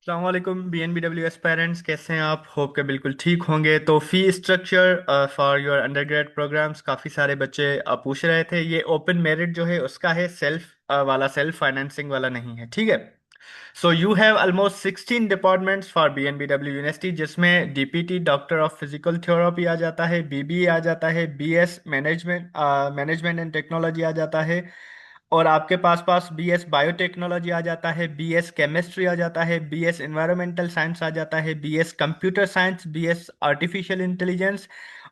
अस्सलाम वालेकुम BNBW aspirants, कैसे हैं आप? होप के बिल्कुल ठीक होंगे। तो fee structure for your undergrad programs काफ़ी सारे बच्चे पूछ रहे थे। ये ओपन मेरिट जो है उसका है, सेल्फ फाइनेंसिंग वाला नहीं है, ठीक है। So you have almost 16 departments for BNBW university, जिसमें DPT डॉक्टर ऑफ फिजिकल थ्योरपी आ जाता है, BBA आ जाता है, BS मैनेजमेंट एंड टेक्नोलॉजी आ जाता है, और आपके पास पास BS बायोटेक्नोलॉजी आ जाता है, BS केमिस्ट्री आ जाता है, BS इन्वायरमेंटल साइंस आ जाता है, BS computer science, BS artificial intelligence,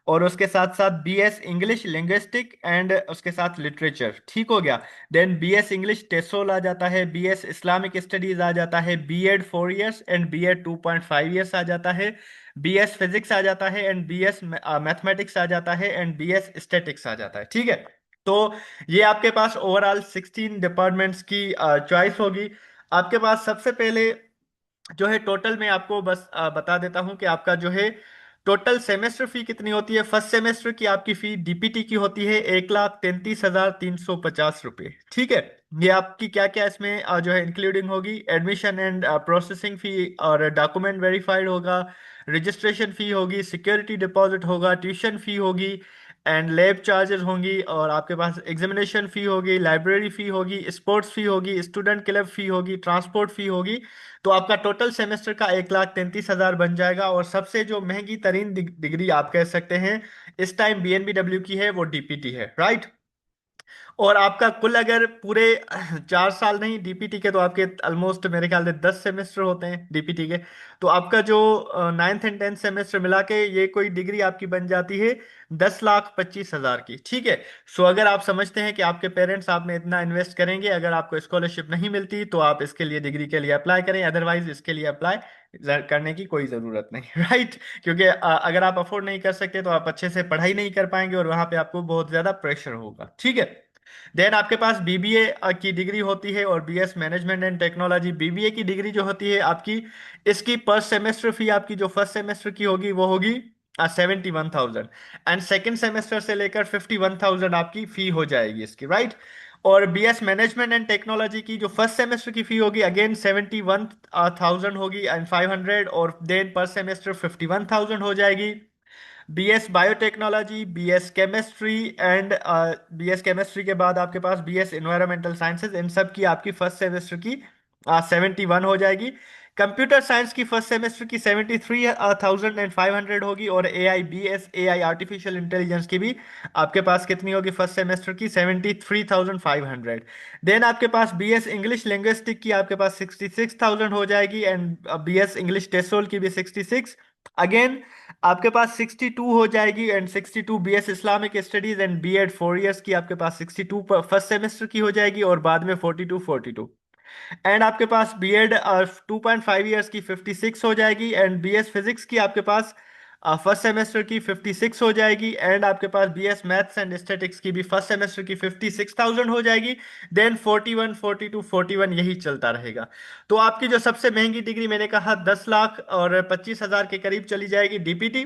और उसके साथ साथ BS इंग्लिश लिंग्विस्टिक एंड उसके साथ लिटरेचर, ठीक हो गया। देन BS इंग्लिश टेसोल आ जाता है, BS इस्लामिक स्टडीज आ जाता है, B.Ed 4 years and B.Ed 2.5 years आ जाता है, BS फिजिक्स आ जाता है एंड BS मैथमेटिक्स आ जाता है एंड BS स्टैटिक्स आ जाता है, ठीक है। तो ये आपके पास ओवरऑल 16 डिपार्टमेंट्स की चॉइस होगी। आपके पास सबसे पहले जो है, टोटल में आपको बस बता देता हूं कि आपका जो है टोटल सेमेस्टर फी कितनी होती है। फर्स्ट सेमेस्टर की आपकी फी DPT की होती है 1,33,350 रुपये, ठीक है। ये आपकी क्या क्या इसमें जो है इंक्लूडिंग होगी, एडमिशन एंड प्रोसेसिंग फी और डॉक्यूमेंट वेरीफाइड होगा, रजिस्ट्रेशन फी होगी, सिक्योरिटी डिपॉजिट होगा, ट्यूशन फी होगी एंड लैब चार्जेस होंगी, और आपके पास एग्जामिनेशन फी होगी, लाइब्रेरी फी होगी, स्पोर्ट्स फी होगी, स्टूडेंट क्लब फी होगी, ट्रांसपोर्ट फी होगी। तो आपका टोटल सेमेस्टर का 1,33,000 बन जाएगा। और सबसे जो महंगी तरीन डिग्री आप कह सकते हैं इस टाइम BNBW की है, वो DPT है, राइट। और आपका कुल अगर पूरे 4 साल नहीं, DPT के तो आपके ऑलमोस्ट मेरे ख्याल से 10 सेमेस्टर होते हैं DPT के। तो आपका जो 9th एंड 10th सेमेस्टर मिला के ये कोई डिग्री आपकी बन जाती है 10,25,000 की, ठीक है। सो अगर आप समझते हैं कि आपके पेरेंट्स आप में इतना इन्वेस्ट करेंगे, अगर आपको स्कॉलरशिप नहीं मिलती तो आप इसके लिए डिग्री के लिए अप्लाई करें, अदरवाइज इसके लिए अप्लाई करने की कोई ज़रूरत नहीं राइट। क्योंकि अगर आप अफोर्ड नहीं कर सकते तो आप अच्छे से पढ़ाई नहीं कर पाएंगे और वहां पे आपको बहुत ज़्यादा प्रेशर होगा, ठीक है। देन आपके पास BBA की डिग्री होती है और BS management and technology. BBA की डिग्री जो होती है आपकी, इसकी पर सेमेस्टर फी आपकी जो फर्स्ट सेमेस्टर की होगी वो होगी 71,000, एंड सेकेंड सेमेस्टर से लेकर 51,000 आपकी फी हो जाएगी इसकी, राइट। और BS मैनेजमेंट एंड टेक्नोलॉजी की जो फर्स्ट सेमेस्टर की फी होगी अगेन 71,000 होगी एंड 500, और देन पर सेमेस्टर 51,000 हो जाएगी। BS biotechnology, BS chemistry and BS chemistry के बाद आपके पास BS इन्वायरमेंटल साइंसेज, इन सब की आपकी फर्स्ट सेमेस्टर की 71 हो जाएगी। कंप्यूटर साइंस की फर्स्ट सेमेस्टर की 73,500 होगी, और AI आर्टिफिशियल इंटेलिजेंस की भी आपके पास कितनी होगी फर्स्ट सेमेस्टर की 73,500। देन आपके पास BS इंग्लिश लिंग्विस्टिक की आपके पास 66,000 हो जाएगी एंड BS इंग्लिश टेसोल की भी 66। अगेन आपके पास 62 हो जाएगी and 62 BS Islamic studies and B.Ed 4 years की आपके पास 62 फर्स्ट सेमेस्टर की हो जाएगी, और बाद में 42 एंड आपके पास B.Ed 2.5 years की 56 हो जाएगी, एंड BS फिजिक्स की आपके पास फर्स्ट सेमेस्टर की 56 हो जाएगी, एंड आपके पास BS मैथ्स एंड स्टैटिक्स की भी फर्स्ट सेमेस्टर की 56,000 हो जाएगी। देन 41 42 41 यही चलता रहेगा। तो आपकी जो सबसे महंगी डिग्री मैंने कहा 10,25,000 के करीब चली जाएगी DPT।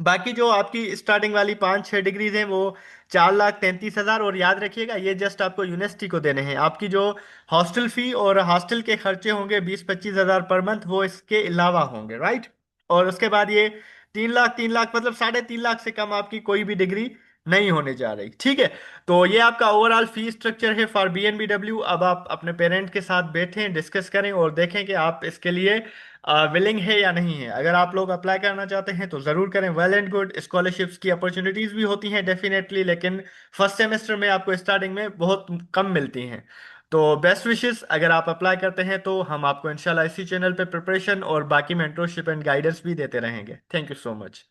बाकी जो आपकी स्टार्टिंग वाली 5-6 डिग्रीज हैं वो 4,33,000। और याद रखिएगा ये जस्ट आपको यूनिवर्सिटी को देने हैं। आपकी जो हॉस्टल फी और हॉस्टल के खर्चे होंगे 20-25 हज़ार पर मंथ, वो इसके अलावा होंगे, राइट। और उसके बाद ये 3 लाख 3 लाख मतलब 3.5 लाख से कम आपकी कोई भी डिग्री नहीं होने जा रही, ठीक है। तो ये आपका ओवरऑल फी स्ट्रक्चर है फॉर BNBW। अब आप अपने पेरेंट के साथ बैठें, डिस्कस करें और देखें कि आप इसके लिए विलिंग है या नहीं है। अगर आप लोग अप्लाई करना चाहते हैं तो ज़रूर करें, वेल एंड गुड। स्कॉलरशिप्स की अपॉर्चुनिटीज़ भी होती हैं डेफिनेटली, लेकिन फर्स्ट सेमेस्टर में आपको स्टार्टिंग में बहुत कम मिलती हैं। तो बेस्ट विशेस, अगर आप अप्लाई करते हैं तो हम आपको इंशाल्लाह इसी चैनल पे प्रिपरेशन और बाकी मेंटरशिप एंड गाइडेंस भी देते रहेंगे। Thank you so much.